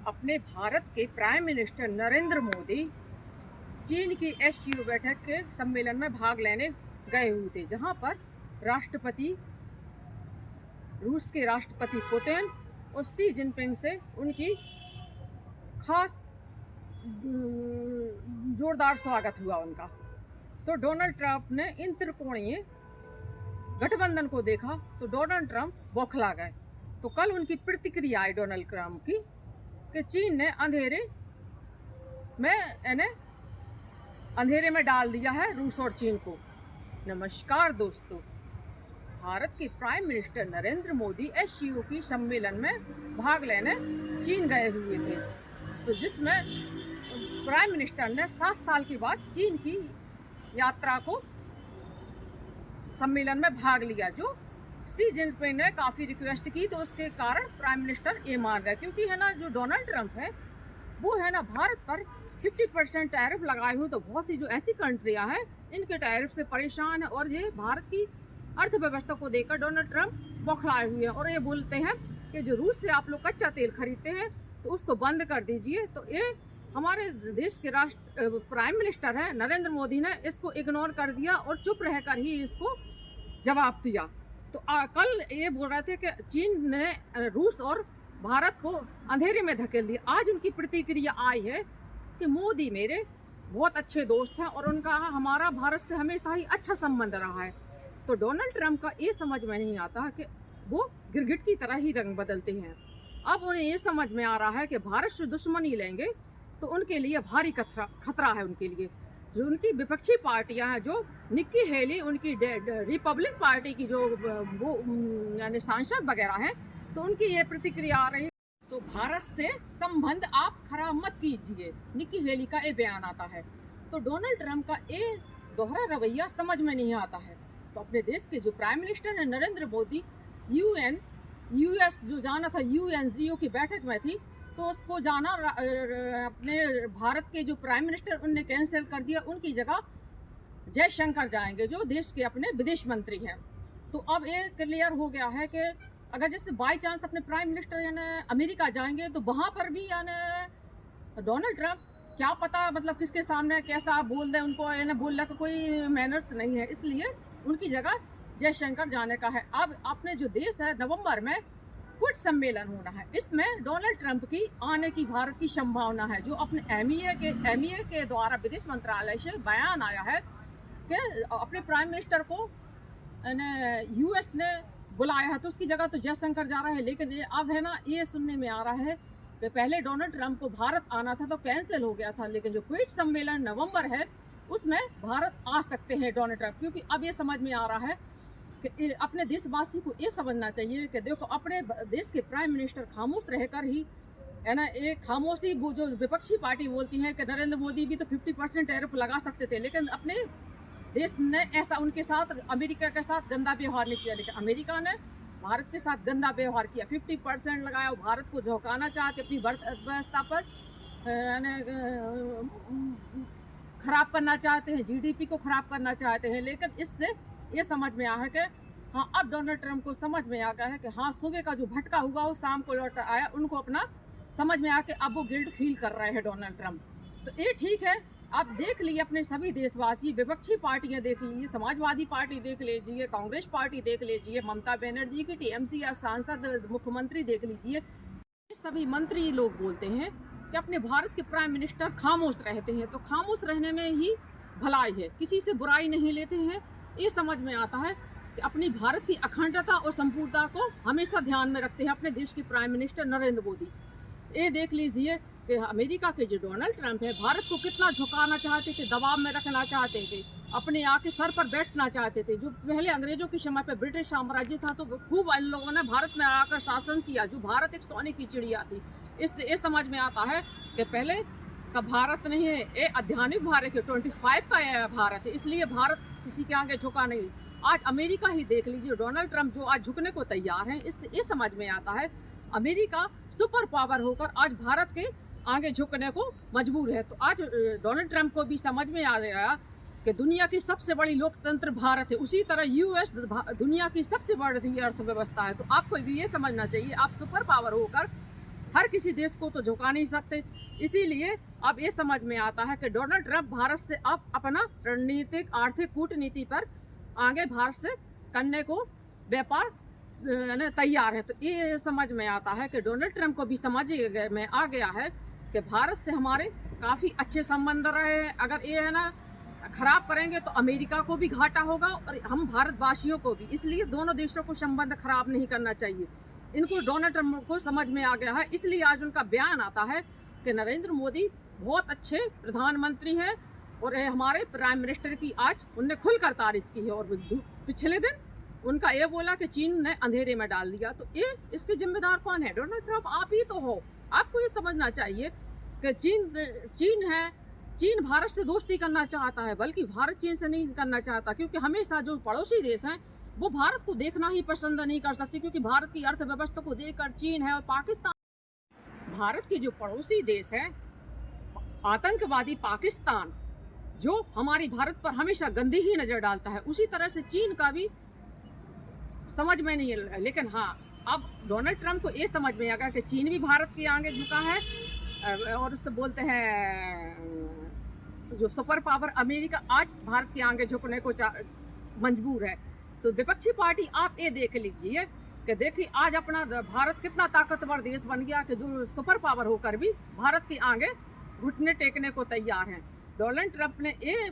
अपने भारत के prime minister Narendra Modi चीन की एससीओ बैठक के सम्मेलन में भाग लेने गए हुए थे, जहां पर रूस के राष्ट्रपति पुतिन और शी जिनपिंग से उनकी खास जोरदार स्वागत हुआ उनका। तो डोनाल्ड ट्रंप ने इन त्रिकोणीय गठबंधन को देखा तो डोनाल्ड ट्रंप बौखला गए। तो कल उनकी प्रतिक्रिया आई डोनाल्ड ट्रंप की कि चीन ने अंधेरे में डाल दिया है रूस और चीन को। नमस्कार दोस्तों, भारत के prime minister Narendra Modi SCO की सम्मेलन में भाग लेने चीन गए हुए थे, तो जिसमें प्राइम मिनिस्टर ने 7 साल के बाद चीन की यात्रा को सम्मेलन में भाग लिया। जो शी जिनपिंग ने काफ़ी रिक्वेस्ट की तो उसके कारण प्राइम मिनिस्टर ये मान गए, क्योंकि है ना जो डोनाल्ड ट्रंप है वो है ना भारत पर 50% टैरिफ लगाए हुए। तो बहुत सी जो ऐसी कंट्रियां हैं इनके टैरिफ से परेशान है और ये भारत की अर्थव्यवस्था को देखकर डोनाल्ड ट्रंप बौखलाए हुए हैं और ये बोलते हैं कि जो रूस से आप लोग कच्चा तेल खरीदते हैं तो उसको बंद कर दीजिए। तो ये हमारे देश के प्राइम मिनिस्टर हैं नरेंद्र मोदी ने इसको इग्नोर कर दिया और चुप रहकर ही इसको जवाब दिया। तो कल ये बोल रहे थे कि चीन ने रूस और भारत को अंधेरे में धकेल दिया। आज उनकी प्रतिक्रिया आई है कि मोदी मेरे बहुत अच्छे दोस्त हैं और उनका हमारा भारत से हमेशा ही अच्छा संबंध रहा है। तो डोनाल्ड ट्रंप का ये समझ में नहीं आता कि वो गिरगिट की तरह ही रंग बदलते हैं। अब उन्हें ये समझ में आ रहा है कि भारत से दुश्मनी लेंगे तो उनके लिए भारी खतरा है। उनके लिए जो उनकी विपक्षी पार्टियां हैं, जो निक्की हेली उनकी रिपब्लिक पार्टी की जो वो यानी सांसद वगैरह हैं, तो उनकी ये प्रतिक्रिया आ रही है। तो भारत से संबंध आप खराब मत कीजिए, निक्की हेली का ये बयान आता है। तो डोनाल्ड ट्रंप का ये दोहरा रवैया समझ में नहीं आता है। तो अपने देश के जो प्राइम मिनिस्टर है नरेंद्र मोदी यूएस जो जाना था, यूएनजीओ की बैठक में थी, तो उसको जाना अपने भारत के जो प्राइम मिनिस्टर उनने कैंसिल कर दिया। उनकी जगह जयशंकर जाएंगे जो देश के अपने विदेश मंत्री हैं। तो अब ये क्लियर हो गया है कि अगर जैसे बाई चांस अपने प्राइम मिनिस्टर यानी अमेरिका जाएंगे तो वहाँ पर भी यानी डोनाल्ड ट्रंप क्या पता मतलब किसके सामने कैसा बोल दे, उनको यानी बोलने का कोई मैनर्स नहीं है, इसलिए उनकी जगह जयशंकर जाने का है। अब अपने जो देश है नवंबर में क्विट सम्मेलन होना है, इसमें डोनाल्ड ट्रंप की आने की भारत की संभावना है। जो अपने एमईए के द्वारा विदेश मंत्रालय से बयान आया है कि अपने प्राइम मिनिस्टर को यूएस ने बुलाया है तो उसकी जगह तो जयशंकर जा रहा है। लेकिन अब है ना ये सुनने में आ रहा है कि पहले डोनाल्ड ट्रंप को भारत आना था तो कैंसिल हो गया था, लेकिन जो क्विट सम्मेलन नवंबर है उसमें भारत आ सकते हैं डोनाल्ड ट्रंप। क्योंकि अब ये समझ में आ रहा है कि अपने देशवासी को ये समझना चाहिए कि देखो अपने देश के प्राइम मिनिस्टर खामोश रहकर ही है ना, एक खामोशी वो जो विपक्षी पार्टी बोलती है कि नरेंद्र मोदी भी तो 50% टैरिफ लगा सकते थे, लेकिन अपने देश ने ऐसा उनके साथ अमेरिका के साथ गंदा व्यवहार नहीं किया। लेकिन अमेरिका ने भारत के साथ गंदा व्यवहार किया, 50% लगाया। भारत को झोंकाना चाहते, अपनी अर्थव्यवस्था पर खराब करना चाहते हैं, जीडीपी को खराब करना चाहते हैं। लेकिन इससे ये समझ में आया है कि हाँ, अब डोनाल्ड ट्रंप को समझ में आ गया है कि हाँ, सुबह का जो भटका हुआ वो शाम को लौट आया। उनको अपना समझ में आया कि अब वो गिल्ट फील कर रहे हैं डोनाल्ड ट्रंप। तो ये ठीक है, आप देख लीजिए अपने सभी देशवासी, विपक्षी पार्टियां देख लीजिए, समाजवादी पार्टी देख लीजिए, कांग्रेस पार्टी देख लीजिए, ममता बनर्जी की टीएमसी या सांसद मुख्यमंत्री देख लीजिए, सभी मंत्री लोग बोलते हैं कि अपने भारत के प्राइम मिनिस्टर खामोश रहते हैं। तो खामोश रहने में ही भलाई है, किसी से बुराई नहीं लेते हैं। ये समझ में आता है कि अपनी भारत की अखंडता और संपूर्णता को हमेशा ध्यान में रखते हैं अपने देश के प्राइम मिनिस्टर नरेंद्र मोदी। ये देख लीजिए कि अमेरिका के जो डोनाल्ड ट्रंप है भारत को कितना झुकाना चाहते थे, दबाव में रखना चाहते थे, अपने आके सर पर बैठना चाहते थे। जो पहले अंग्रेजों के समय पर ब्रिटिश साम्राज्य था तो खूब इन लोगों ने भारत में आकर शासन किया। जो भारत एक सोने की चिड़िया थी। इससे ये समझ में आता है कि पहले का भारत नहीं है, ये आध्यात्मिक भारत है, 25 का भारत है, इसलिए भारत किसी के आगे झुका नहीं। आज अमेरिका ही देख लीजिए, डोनाल्ड ट्रंप जो आज झुकने को तैयार हैं, इससे ये समझ में आता है अमेरिका सुपर पावर होकर आज भारत के आगे झुकने को मजबूर है। तो आज डोनाल्ड ट्रंप को भी समझ में आ गया कि दुनिया की सबसे बड़ी लोकतंत्र भारत है, उसी तरह यूएस दुनिया की सबसे बड़ी अर्थव्यवस्था है। तो आपको भी ये समझना चाहिए, आप सुपर पावर होकर हर किसी देश को तो झुका नहीं सकते। इसीलिए अब ये समझ में आता है कि डोनाल्ड ट्रंप भारत से अब अपना रणनीतिक आर्थिक कूटनीति पर आगे भारत से करने को व्यापार तैयार है। तो ये समझ में आता है कि डोनाल्ड ट्रंप को भी समझ में आ गया है कि भारत से हमारे काफ़ी अच्छे संबंध रहे हैं। अगर ये है ना खराब करेंगे तो अमेरिका को भी घाटा होगा और हम भारतवासियों को भी। इसलिए दोनों देशों को संबंध खराब नहीं करना चाहिए। इनको डोनाल्ड ट्रंप को समझ में आ गया है। इसलिए आज उनका बयान आता है कि नरेंद्र मोदी बहुत अच्छे प्रधानमंत्री हैं और हमारे प्राइम मिनिस्टर की आज उनने खुलकर तारीफ की है। और पिछले दिन उनका ये बोला कि चीन ने अंधेरे में डाल दिया। तो ये इसके जिम्मेदार कौन है? डोनाल्ड ट्रंप आप ही तो हो। आपको ये समझना चाहिए कि चीन भारत से दोस्ती करना चाहता है, बल्कि भारत चीन से नहीं करना चाहता, क्योंकि हमेशा जो पड़ोसी देश हैं वो भारत को देखना ही पसंद नहीं कर सकती, क्योंकि भारत की अर्थव्यवस्था को देखकर चीन है और पाकिस्तान, भारत के जो पड़ोसी देश हैं, आतंकवादी पाकिस्तान जो हमारी भारत पर हमेशा गंदी ही नज़र डालता है, उसी तरह से चीन का भी समझ में नहीं है। लेकिन हाँ, अब डोनाल्ड ट्रंप को ये समझ में आ गया कि चीन भी भारत के आगे झुका है और उससे बोलते हैं जो सुपर पावर अमेरिका आज भारत के आगे झुकने को मजबूर है। तो विपक्षी पार्टी आप ये देख लीजिए कि देखिए आज अपना भारत कितना ताकतवर देश बन गया कि जो सुपर पावर होकर भी भारत के आगे घुटने टेकने को तैयार हैं। डोनाल्ड ट्रंप ने ये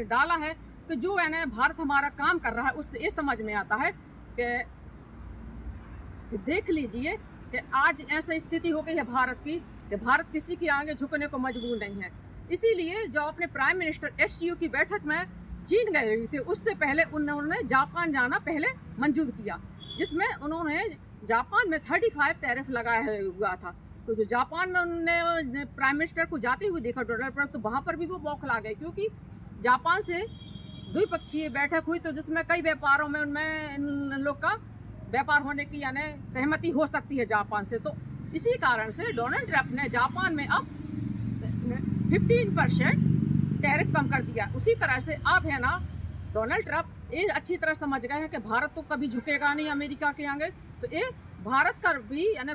डाला है कि जो है ना भारत हमारा काम कर रहा है, उससे ये समझ में आता है कि देख लीजिए कि आज ऐसी स्थिति हो गई है भारत की कि भारत किसी के आगे झुकने को मजबूर नहीं है। इसीलिए जो अपने प्राइम मिनिस्टर एससीओ की बैठक में चीन गए हुए थे, उससे पहले उन्होंने जापान जाना पहले मंजूर किया, जिसमें उन्होंने जापान में 35 टैरिफ लगाया हुआ था। तो जो जापान में उन्होंने प्राइम मिनिस्टर को जाते हुए देखा डोनाल्ड ट्रंप, तो वहाँ पर भी वो बौखला गए, क्योंकि जापान से द्विपक्षीय बैठक हुई तो जिसमें कई व्यापारों में उनमें इन लोग का व्यापार होने की यानी सहमति हो सकती है जापान से। तो इसी कारण से डोनाल्ड ट्रंप ने जापान में अब 15% टैरिफ कम कर दिया। उसी तरह से अब है ना डोनाल्ड ट्रंप ये अच्छी तरह समझ गए हैं कि भारत तो कभी झुकेगा नहीं अमेरिका के आगे, तो ये भारत का भी यानी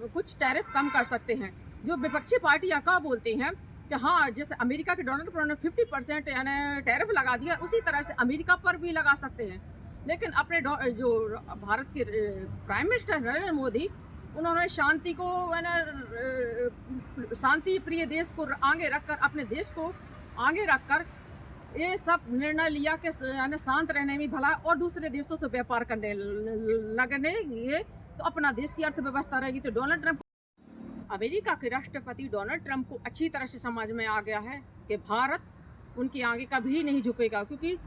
कुछ टैरिफ कम कर सकते हैं। जो विपक्षी पार्टियाँ क्या बोलती हैं कि हाँ, जैसे अमेरिका के डोनाल्ड ट्रंप ने 50% यानी टैरिफ लगा दिया, उसी तरह से अमेरिका पर भी लगा सकते हैं। लेकिन अपने जो भारत के प्राइम मिनिस्टर नरेंद्र मोदी, उन्होंने शांति को शांति प्रिय देश को आगे रखकर, अपने देश को आगे रखकर ये सब निर्णय लिया कि यानी शांत रहने में भला और दूसरे देशों से व्यापार करने लगने ये तो अपना देश की अर्थव्यवस्था रहेगी। तो डोनाल्ड ट्रंप, अमेरिका के राष्ट्रपति डोनाल्ड ट्रंप को अच्छी तरह से समझ में आ गया है कि भारत उनके आगे कभी नहीं झुकेगा, क्योंकि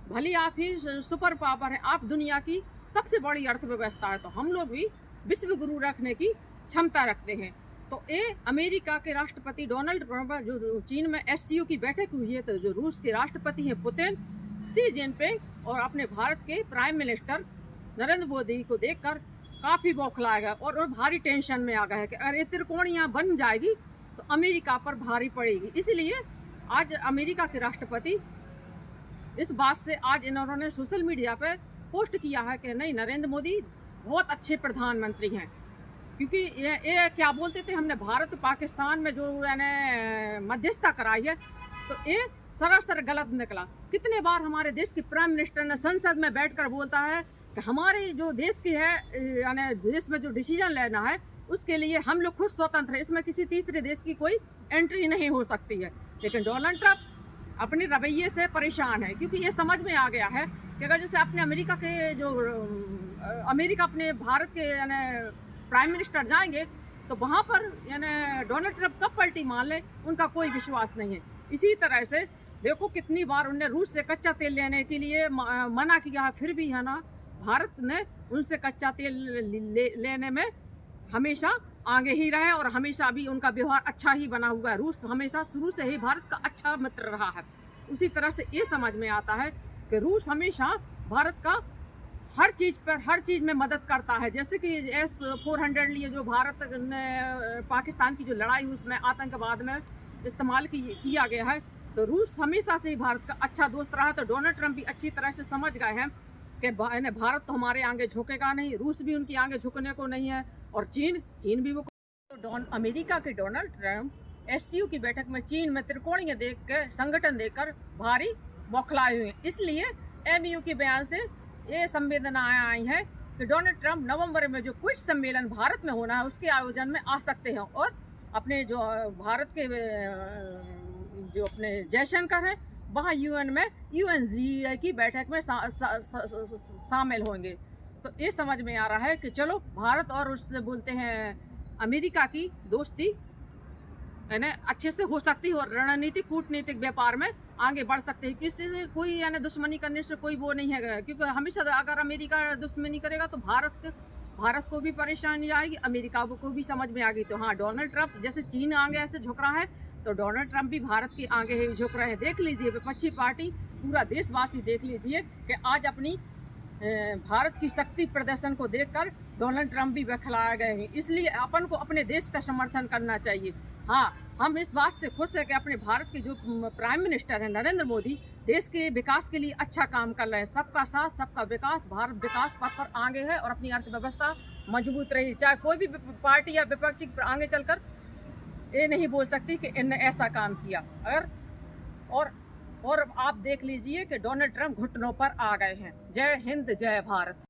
भले आप ही सुपर पावर है, आप दुनिया की सबसे बड़ी अर्थव्यवस्था है, तो हम लोग भी विश्व गुरु रखने की क्षमता रखते हैं। तो ये अमेरिका के राष्ट्रपति डोनाल्ड ट्रंप, जो चीन में एससीओ की बैठक हुई है, तो जो रूस के राष्ट्रपति हैं पुतिन, शी जिनपिंग और अपने भारत के प्राइम मिनिस्टर नरेंद्र मोदी को देखकर काफ़ी बौखलाया गया और भारी टेंशन में आ गया है कि अगर ये त्रिकोण यहाँ बन जाएगी तो अमेरिका पर भारी पड़ेगी। इसलिए आज अमेरिका के राष्ट्रपति इस बात से आज इन्होंने सोशल मीडिया पे पोस्ट किया है कि नहीं, नरेंद्र मोदी बहुत अच्छे प्रधानमंत्री हैं, क्योंकि ये क्या बोलते थे, हमने भारत पाकिस्तान में जो यानी मध्यस्थता कराई है तो ये सरासर गलत निकला। कितने बार हमारे देश के प्राइम मिनिस्टर ने संसद में बैठकर बोलता है कि हमारे जो देश की है यानी देश में जो डिसीजन लेना है उसके लिए हम लोग खुद स्वतंत्र हैं, इसमें किसी तीसरे देश की कोई एंट्री नहीं हो सकती है। लेकिन डोनाल्ड ट्रंप अपने रवैये से परेशान है, क्योंकि ये समझ में आ गया है कि अगर जैसे अपने अमेरिका अपने भारत के यानी प्राइम मिनिस्टर जाएंगे तो वहाँ पर यानी डोनाल्ड ट्रंप कब पलटी मान ले, उनका कोई विश्वास नहीं है। इसी तरह से देखो कितनी बार उनने रूस से कच्चा तेल लेने के लिए मना किया है, फिर भी है ना भारत ने उनसे कच्चा तेल लेने में हमेशा आगे ही रहे और हमेशा भी उनका व्यवहार अच्छा ही बना हुआ है। रूस हमेशा शुरू से ही भारत का अच्छा मित्र रहा है। उसी तरह से ये समझ में आता है कि रूस हमेशा भारत का हर चीज़ में मदद करता है। जैसे कि S-400 लिए जो भारत ने पाकिस्तान की जो लड़ाई हुई उसमें आतंकवाद में इस्तेमाल किया गया है, तो रूस हमेशा से ही भारत का अच्छा दोस्त रहा। तो डोनाल्ड ट्रंप भी अच्छी तरह से समझ गए हैं कि भारत तो हमारे आगे झुकेगा नहीं, रूस भी उनके आगे झुकने को नहीं है और चीन भी वो। तो अमेरिका के डोनाल्ड ट्रंप एससीओ की बैठक में चीन में त्रिकोणीय देख कर संगठन देकर भारी बौखलाए हुए हैं। इसलिए एमयू के बयान से ये संवेदनाएं आई हैं कि डोनाल्ड ट्रंप नवंबर में जो क्विड सम्मेलन भारत में होना है उसके आयोजन में आ सकते हैं और अपने जो भारत के जो अपने जयशंकर हैं वहाँ यूएन में यूएनजीए की बैठक में शामिल होंगे। तो ये समझ में आ रहा है कि चलो भारत और उससे बोलते हैं अमेरिका की दोस्ती यानी अच्छे से हो सकती है और रणनीतिक कूटनीतिक व्यापार में आगे बढ़ सकते हैं। किसी से कोई यानी दुश्मनी करने से कोई वो नहीं है, क्योंकि हमेशा अगर अमेरिका दुश्मनी करेगा तो भारत को भी परेशानी आएगी, अमेरिका को भी समझ में आ गई। तो हाँ, डोनाल्ड ट्रंप जैसे चीन आगे ऐसे झुक रहा है तो डोनाल्ड ट्रंप भी भारत के आगे ही झुक रहे हैं। देख लीजिए विपक्षी पार्टी पूरा देशवासी देख लीजिए कि आज अपनी भारत की शक्ति प्रदर्शन को देखकर डोनाल्ड ट्रंप भी बौखलाए गए हैं। इसलिए अपन को अपने देश का समर्थन करना चाहिए। हाँ, हम इस बात से खुश है कि अपने भारत के जो प्राइम मिनिस्टर हैं नरेंद्र मोदी देश के विकास के लिए अच्छा काम कर रहे हैं। सबका साथ सबका विकास, भारत विकास पथ पर आगे है और अपनी अर्थव्यवस्था मजबूत रही। चाहे कोई भी पार्टी या विपक्षी आगे चलकर ये नहीं बोल सकती कि इनने ऐसा काम किया। और आप देख लीजिए कि डोनाल्ड ट्रंप घुटनों पर आ गए हैं। जय हिंद, जय भारत।